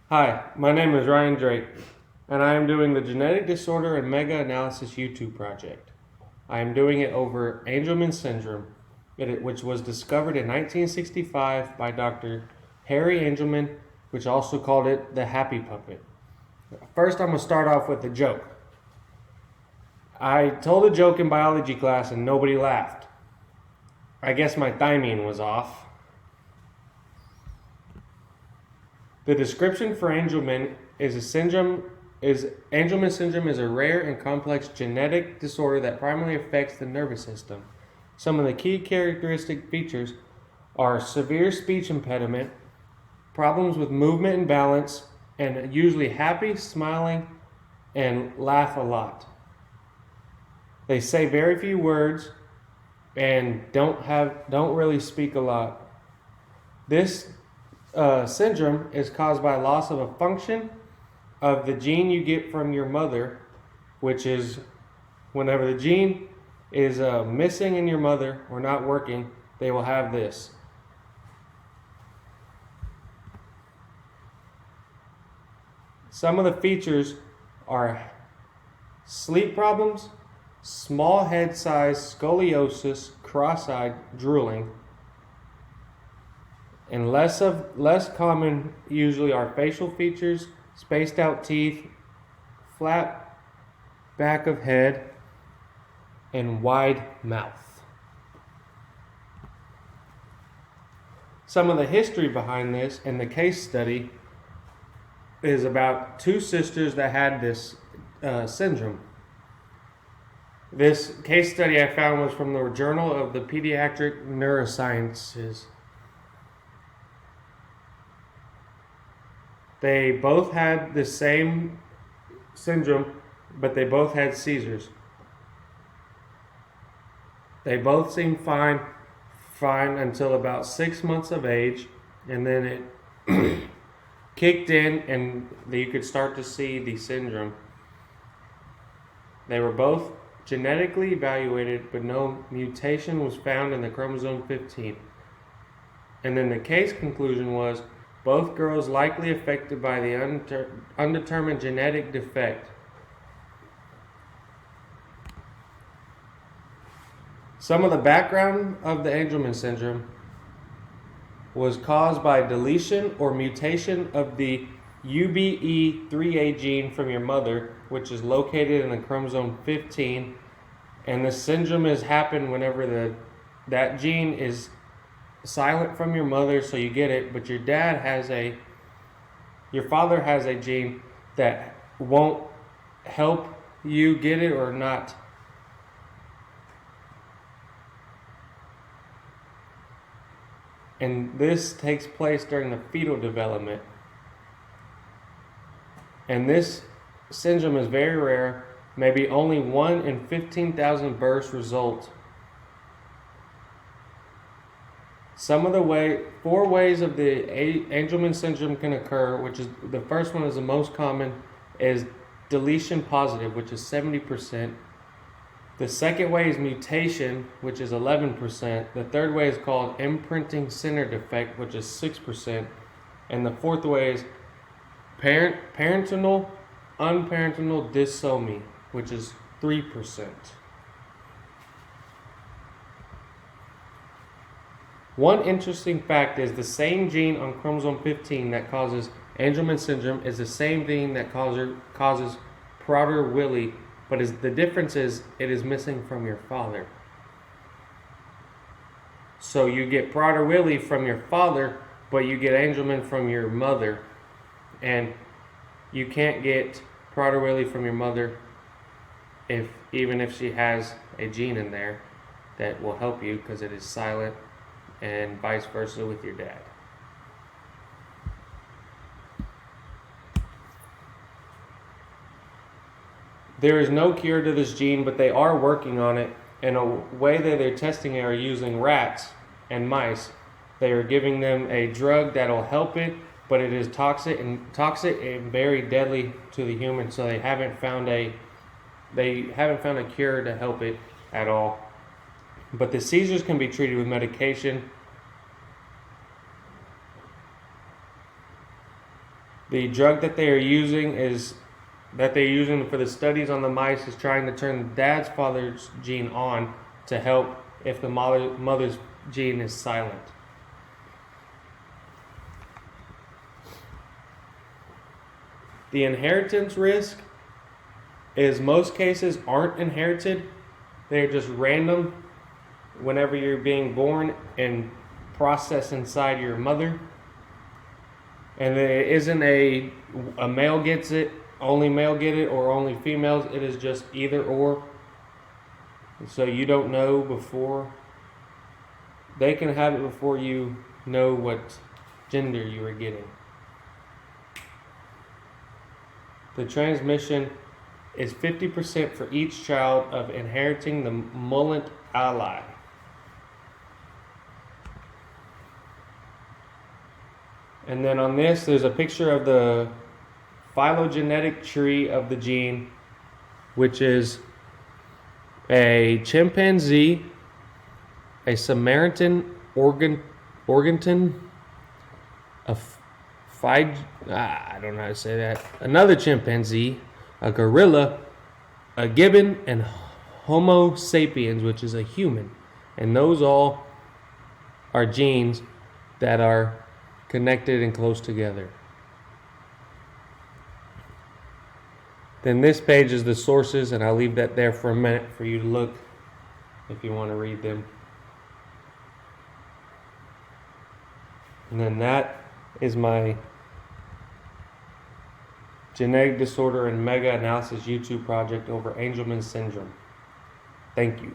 Hi, my name is Ryan Drake, and I am doing the Genetic Disorder and Mega Analysis YouTube project. I am doing it over Angelman syndrome, which was discovered in 1965 by Dr. Harry Angelman, which also called it the happy puppet. First, I'm going to start off with a joke. I told a joke in biology class and nobody laughed. I guess my timing was off. The description for Angelman Angelman syndrome is a rare and complex genetic disorder that primarily affects the nervous system. Some of the key characteristic features are severe speech impediment, problems with movement and balance, and usually happy, smiling, and laugh a lot. They say very few words and don't really speak a lot. This syndrome is caused by loss of a function of the gene you get from your mother, which is whenever the gene is missing in your mother or not working, they will have this. Some of the features are sleep problems, small head size, scoliosis, cross-eyed, drooling. And less common usually are facial features, spaced out teeth, flat back of head, and wide mouth. Some of the history behind this and the case study is about two sisters that had this syndrome. This case study I found was from the Journal of the Pediatric Neurosciences. They both had the same syndrome, but they both had seizures. They both seemed fine until about 6 months of age, and then it kicked in and you could start to see the syndrome. They were both genetically evaluated, but no mutation was found in the chromosome 15. And then the case conclusion was both girls likely affected by the undetermined genetic defect. Some of the background of the Angelman syndrome was caused by deletion or mutation of the UBE3A gene from your mother, which is located in the chromosome 15, and the syndrome has happened whenever that gene is silent from your mother, so you get it, but your father has a gene that won't help you get it or not. And this takes place during the fetal development. And this syndrome is very rare. Maybe only 1 in 15,000 births result. Some of the 4 ways of the Angelman syndrome can occur, which is the first one is the most common, is deletion positive, which is 70%. The second way is mutation, which is 11%. The third way is called imprinting center defect, which is 6%. And the fourth way is parental unparental disomy, which is 3%. One interesting fact is the same gene on chromosome 15 that causes Angelman syndrome is the same gene that causes Prader-Willi, but the difference is it is missing from your father. So you get Prader-Willi from your father, but you get Angelman from your mother. And you can't get Prader-Willi from your mother even if she has a gene in there that will help you because it is silent, and vice versa with your dad. There is no cure to this gene, but they are working on it. And a way that they're testing it are using rats and mice. They are giving them a drug that will help it, but it is toxic and very deadly to the human. So they haven't found a cure to help it at all. But the seizures can be treated with medication. The drug that they're using for the studies on the mice is trying to turn the dad's father's gene on to help if the mother's gene is silent. The inheritance risk is most cases aren't inherited. They're just random whenever you're being born and processed inside your mother. And there isn't a male gets it, only male get it, or only females. It is just either or. So you don't know before. They can have it before you know what gender you are getting. The transmission is 50% for each child of inheriting the mulant allele. And then on this, there's a picture of the phylogenetic tree of the gene, which is a chimpanzee, a Samaritan organton, I don't know how to say that, another chimpanzee, a gorilla, a gibbon, and Homo sapiens, which is a human. And those all are genes that are connected and close together. Then this page is the sources, and I'll leave that there for a minute for you to look if you want to read them. And then that is my genetic disorder and mega analysis YouTube project over Angelman syndrome. Thank you.